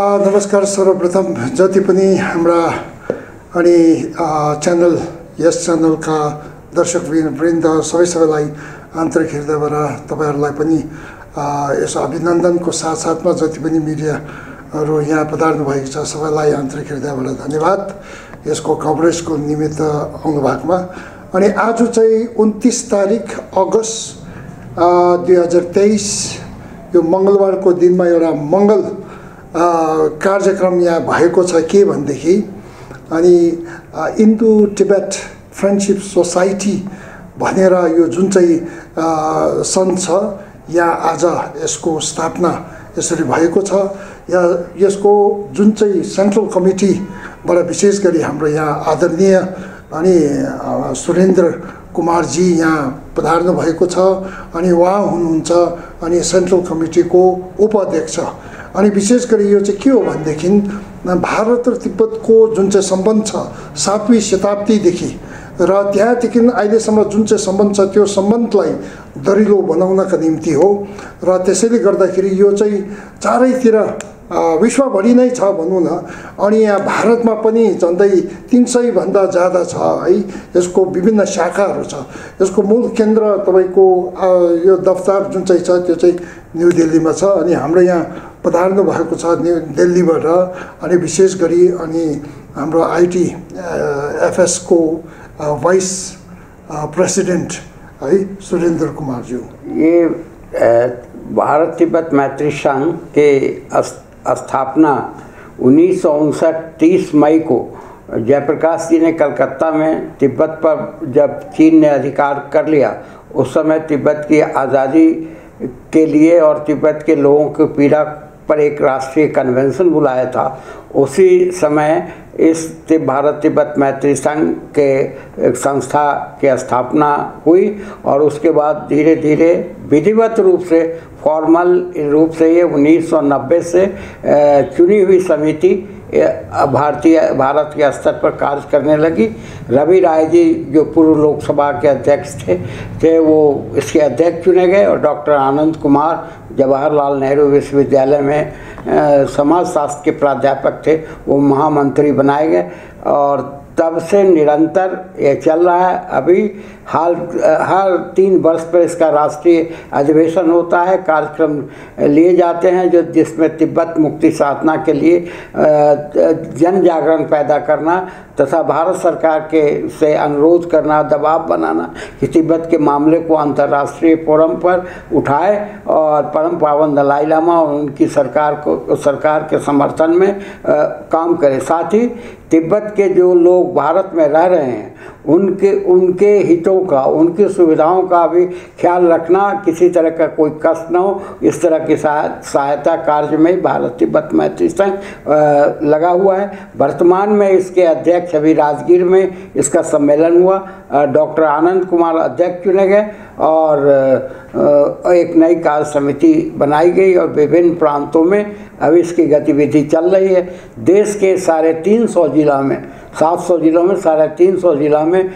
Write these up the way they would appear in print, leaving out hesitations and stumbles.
नमस्कार। सर्वप्रथम जति पनि हाम्रा अनि च्यानल यस च्यानलका दर्शकवृन्द सबैलाई आन्तरिक हृदयबाट तपाईहरुलाई पनि यस अभिनन्दनको साथसाथमा जति पनि मिडियाहरु यहाँ पधार्नु भएको छ सबैलाई आन्तरिक हृदयबाट धन्यवाद यसको कभरेजको निमित्त आउनु भएकोमा। अनि आज चाहिँ 29 तारिक अगस्त 2023 यो मंगलबारको दिनमा एउटा मंगल कार्यक्रम यहाँ भएको छ के भन्देखि अनि इन्डो टिबेट फ्रेन्डशिप सोसाइटी भनेर यो जुन चाहिँ सङ्घ छ यहाँ आज यसको स्थापना यसरी भएको छ। यसको जुन चाहिँ सेन्ट्रल कमिटीबाट विशेष गरी हाम्रो यहाँ आदरणीय अनि सुरेन्द्र कुमार जी यहाँ पधार्नु भएको छ अनि उहाँ हुनुहुन्छ अनि सेन्ट्रल कमिटीको उपाध्यक्ष। अनि विशेष गरी यो चाहिँ के हो भनेदेखि भारत र तिब्बतको जुन चाहिँ सम्बन्ध छ 7वीं शताब्दीदेखि र त्यहाँदेखि अहिलेसम्म जुन चाहिँ सम्बन्ध छ त्यो सम्बन्धलाई दरिलो बनाउनका निम्ति हो र त्यसैले गर्दाखेरि यो चाहिँ चारैतिर विश्वभरि नै छ भनौँ न। अनि यहाँ भारतमा पनि झन्डै 300 भन्दा ज्यादा छ है। यसको विभिन्न शाखाहरू छ। यसको मूल केन्द्र तपाईको यो दफ्तर जुन चाहिँ छ त्यो चाहिँ न्यू दिल्लीमा छ अनि हाम्रो यहाँ पधार्नु भएको छ न्यू दिल्लीबाट अनि विशेष गरी अनि हाम्रो ITFS को वाइस प्रेसिडेन्ट है सुरेन्द्र कुमार जी। ये भारत तिब्बत मैत्री संघ के स्थापना 1959 30 मई को जयप्रकाश जी ने कलकत्ता में तिब्बत पर जब चीन ने अधिकार कर लिया उस समय तिब्बत की आज़ादी के लिए और तिब्बत के लोगों की पीड़ा पर एक राष्ट्रीय कन्वेंशन बुलाया था। उसी समय इस भारत तिब्बत मैत्री संघ के संस्था की स्थापना हुई और उसके बाद धीरे धीरे विधिवत रूप से फॉर्मल रूप से ये 1990 से चुनी हुई समिति भारत के स्तर पर कार्य करने लगी। रवि राय जी जो पूर्व लोकसभा के अध्यक्ष थे वो इसके अध्यक्ष चुने गए और डॉक्टर आनंद कुमार जवाहरलाल नेहरू विश्वविद्यालय में समाजशास्त्र के प्राध्यापक थे वो महामंत्री बनाए गए और तब से निरंतर ये चल रहा है। अभी हर 3 वर्ष पर इसका राष्ट्रीय अधिवेशन होता है, कार्यक्रम लिए जाते हैं जो जिसमें तिब्बत मुक्ति साधना के लिए जन जागरण पैदा करना तथा भारत सरकार के से अनुरोध करना, दबाव बनाना कि तिब्बत के मामले को अंतर्राष्ट्रीय फोरम पर उठाए और परम पावन दलाई लामा और उनकी सरकार के समर्थन में काम करे। साथ ही तिब्बत के जो लोग भारत में रह रहे हैं उनके हितों का, उनकी सुविधाओं का भी ख्याल रखना, किसी तरह का कोई कष्ट न हो, इस तरह की सहायता कार्य में भारत तिब्बत मैत्री संघ लगा हुआ है। वर्तमान में इसके अध्यक्ष अभी राजगीर में इसका सम्मेलन हुआ, डॉक्टर आनंद कुमार अध्यक्ष चुने गए और एक नई कार्य समिति बनाई गई और विभिन्न प्रांतों में अभी इसकी गतिविधि चल रही है। देश के 350 जिला में 700 जिलों में 350 जिला में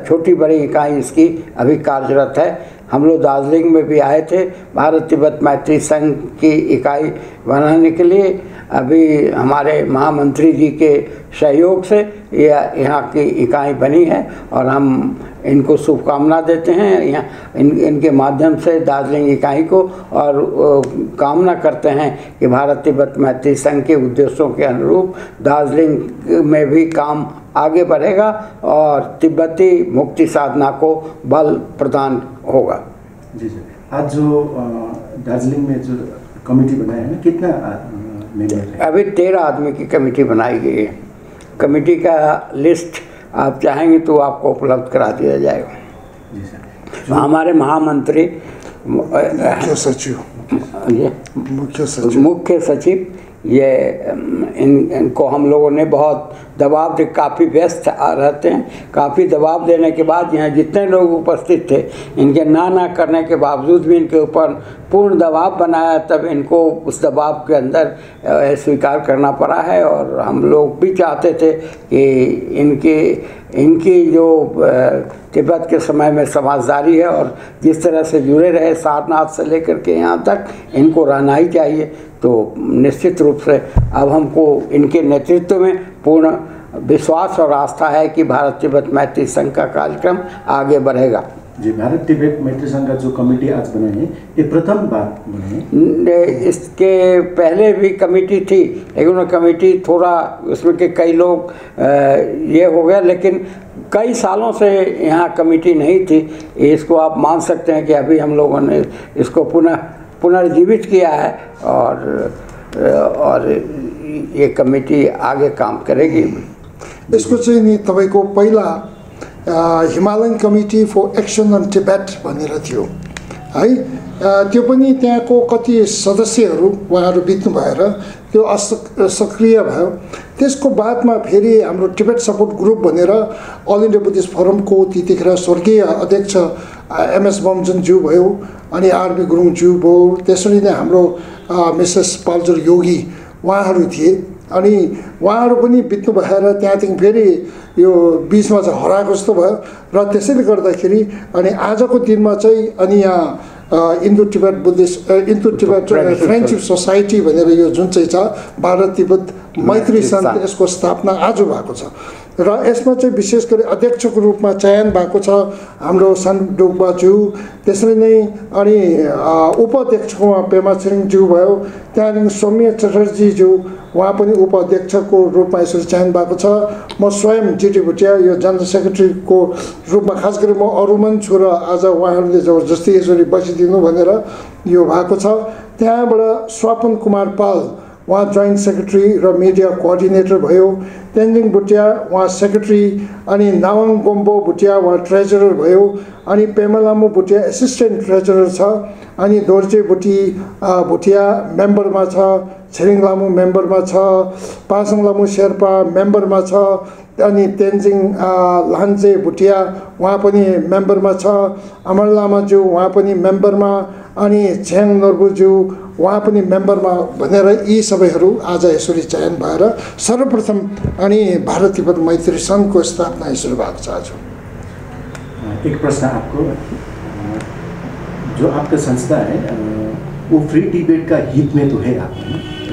छोटी बड़ी इकाई इसकी अभी कार्यरत है। हम लोग दार्जिलिंग में भी आए थे भारत तिब्बत मैत्री संघ की इकाई बनाने के लिए। अभी हमारे महामंत्री जी के सहयोग से यहाँ की इकाई बनी है और हम इनको शुभकामना देते हैं यहाँ इनके माध्यम से दार्जिलिंग इकाई को और कामना करते हैं कि भारत तिब्बत मैत्री संघ के उद्देश्यों के अनुरूप दार्जिलिंग में भी काम आगे बढ़ेगा और तिब्बती मुक्ति साधना को बल प्रदान होगा। जी सर, आज जो दार्जिलिंग में जो कमेटी बनाया है ना, कितना मेंबर है? अभी 13 आदमी की कमेटी बनाई गई है। कमेटी का लिस्ट आप चाहेंगे तो आपको उपलब्ध करा दिया जाएगा। जी सर। हमारे महामंत्री मुख्य सचिव ये इनको हम लोगों ने बहुत दबाव दे काफ़ी व्यस्त रहते हैं। काफ़ी दबाव देने के बाद यहाँ जितने लोग उपस्थित थे, इनके ना करने के बावजूद भी इनके ऊपर पूर्ण दबाव बनाया, तब इनको उस दबाव के अंदर स्वीकार करना पड़ा है। और हम लोग भी चाहते थे कि इनकी जो तिब्बत के समय में समझदारी है और जिस तरह से जुड़े रहे सारनाथ से लेकर के यहाँ तक, इनको रहना ही चाहिए। तो निश्चित रूप से अब हमको इनके नेतृत्व में पूर्ण विश्वास और आस्था है कि भारत तिब्बत मैत्री संघ का कार्यक्रम आगे बढ़ेगा। जी, भारत तिब्बत मैत्री संघ का जो कमेटी आज बनाई है, ये प्रथम बार बनी है? इसके पहले भी कमेटी थी, लेकिन वो कमेटी थोड़ा उसमें के कई लोग ये हो गया, लेकिन कई सालों से यहाँ कमेटी नहीं थी। इसको आप मान सकते हैं कि अभी हम लोगों ने इसको पुनर्जीवित किया है और ये कमेटी आगे काम करेगी। यसको चाहिँ नि तपाईको पहिला हिमालयन कमिटी फर एक्सन अन टिबेट भनेर थियो है। त्यो पनि त्यहाँको कति सदस्यहरू उहाँहरू बित्नु भएर त्यो सक्रिय भयो। त्यसको बादमा फेरि हाम्रो टिबेट सपोर्ट ग्रुप भनेर अल इन्डिया बुद्धिस्ट फोरमको त्यतिखेर स्वर्गीय अध्यक्ष एमएस बमजनज्यू भयो, अनि आरबी गुरुङज्यू भयो, त्यसरी नै हाम्रो मिसेस पाल्जर योगी उहाँहरू थिए। अनि उहाँहरू पनि बित्नु भएर त्यहाँदेखि फेरि यो बिचमा चाहिँ हराएको जस्तो भयो र त्यसैले गर्दाखेरि अनि आजको दिनमा चाहिँ अनि यहाँ इन्डो टिबेट फ्रेन्डसिप सोसाइटी भनेर यो जुन चाहिँ छ भारत तिब्बत मैत्री सङ्घ, यसको स्थापना आज भएको छ र यसमा चाहिँ विशेष गरी अध्यक्षको रूपमा चयन भएको छ हाम्रो सानडुकबाज्यू। त्यसरी नै अनि उपाध्यक्षकोमा पेमा छिरिङज्यू भयो, त्यहाँदेखि सौम्य चटर्जीज्यू उहाँ पनि उपाध्यक्षको रूपमा यसरी चयन भएको छ। म स्वयं जिटी भुटिया यो जनरल सेक्रेटरीको रूपमा, खास गरी म अरूमन छु र आज उहाँहरूले जबरजस्ती यसरी बसिदिनु भनेर यो भएको छ। त्यहाँबाट स्वपन कुमार पाल उहाँ जोइन्ट सेक्रेटरी र मिडिया कोअर्डिनेटर भयो। तेन्जिङ भुटिया उहाँ सेक्रेटरी, अनि नावाङ गोम्बो भुटिया उहाँ ट्रेजरर भयो, अनि पेमालामु भुटिया एसिस्टेन्ट ट्रेजरर छ, अनि दोर्जे भुटिया मेम्बरमा छ, छिरिङ लामु मेम्बरमा छ, पासाङ लामु शेर्पा मेम्बरमा छ, अनि तेन्जिङ लान्जे भुटिया उहाँ पनि मेम्बरमा छ, अमर लामाज्यू उहाँ पनि मेम्बरमा, अनि छ्याङ नर्बुज्यू उहाँ पनि मेम्बरमा भनेर यी सबैहरू आज यसरी चयन भएर सर्वप्रथम अनि भारत तिब्बत मैत्री संघको स्थापना यसरी भएको छ आज। एक प्रश्न आपको, जो आपका संस्था है वो फ्री टिबेट का हित में तो है, आप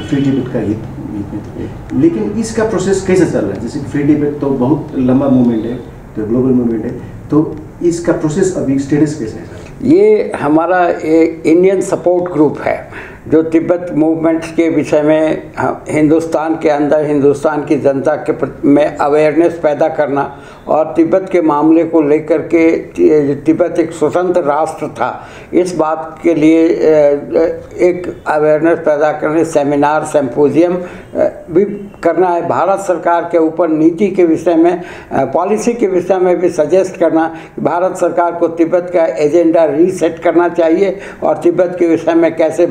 फ्री टिबेट का हित में तो है, लेकिन इसका प्रोसेस कैसे चल रहा है? जैसे फ्री टिबेट तो बहुत लंबा मूवमेंट है, तो ग्लोबल मूवमेंट है, तो इसका प्रोसेस अभी स्टेटस कैसे है? ये हमारा एक इंडियन सपोर्ट ग्रुप है जो तिब्बत मूवमेंट के विषय में हिंदुस्तान के अंदर हिंदुस्तान की जनता के में अवेयरनेस पैदा करना और तिब्बत के मामले को लेकर के तिब्बत एक स्वतंत्र राष्ट्र था, इस बात के लिए एक अवेयरनेस पैदा करने सेमिनार सिम्पोजियम भी करना है। भारत सरकार के ऊपर नीति के विषय में, पॉलिसी के विषय में भी सजेस्ट करना कि भारत सरकार को तिब्बत का एजेंडा रीसेट करना चाहिए और तिब्बत के विषय में कैसे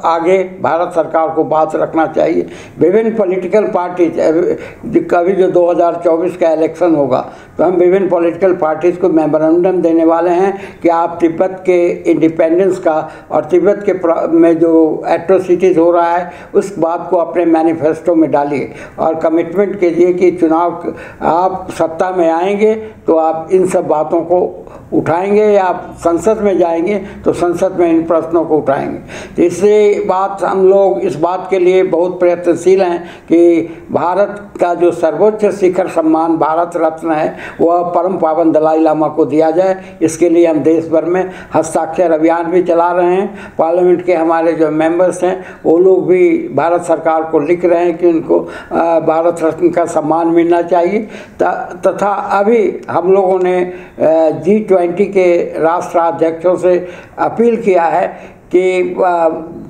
आगे भारत सरकार को बात रखना चाहिए। विभिन्न पॉलिटिकल पार्टीज, कभी जो 2024 का इलेक्शन होगा तो हम विभिन्न पॉलिटिकल पार्टीज को मेमोरेंडम देने वाले हैं कि आप तिब्बत के इंडिपेंडेंस का और तिब्बत के में जो एट्रोसिटीज़ हो रहा है उस बात को अपने मैनिफेस्टो में डालिए और कमिटमेंट कीजिए कि चुनाव आप सत्ता में आएंगे तो आप इन सब बातों को उठाएंगे या आप संसद में जाएंगे तो संसद में इन प्रश्नों को उठाएंगे। तो इससे बात हम लोग इस बात के लिए बहुत प्रयत्नशील हैं कि भारत का जो सर्वोच्च शिखर सम्मान भारत रत्न है वह परम पावन दलाई लामा को दिया जाए। इसके लिए हम देश भर में हस्ताक्षर अभियान भी चला रहे हैं। पार्लियामेंट के हमारे जो मेंबर्स हैं वो लोग भी भारत सरकार को लिख रहे हैं कि उनको भारत रत्न का सम्मान मिलना चाहिए। तथा अभी हम लोगों ने G20 के राष्ट्राध्यक्षों से अपील किया है कि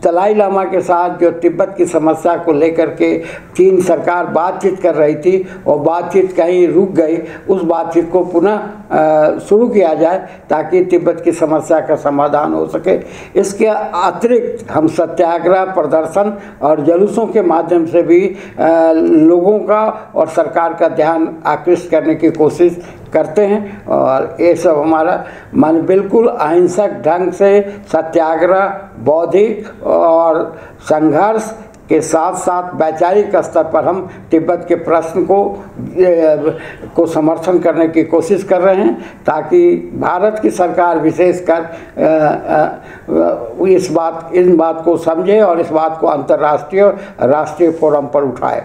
दलाई लामा के साथ जो तिब्बत की समस्या को लेकर के चीन सरकार बातचीत कर रही थी और बातचीत कहीं रुक गई, उस बातचीत को पुनः शुरू किया जाए ताकि तिब्बत की समस्या का समाधान हो सके। इसके अतिरिक्त हम सत्याग्रह, प्रदर्शन और जुलूसों के माध्यम से भी लोगों का और सरकार का ध्यान आकृष्ट करने की कोशिश करते हैं। और ये सब हमारा मान बिल्कुल अहिंसक ढंग से सत्याग्रह, बौद्धिक और संघर्ष के साथ साथ वैचारिक स्तर पर हम तिब्बत के प्रश्न को समर्थन करने की कोशिश कर रहे हैं ताकि भारत की सरकार विशेषकर इन बात को समझे और इस बात को अंतर्राष्ट्रीय राष्ट्रीय फोरम पर उठाए।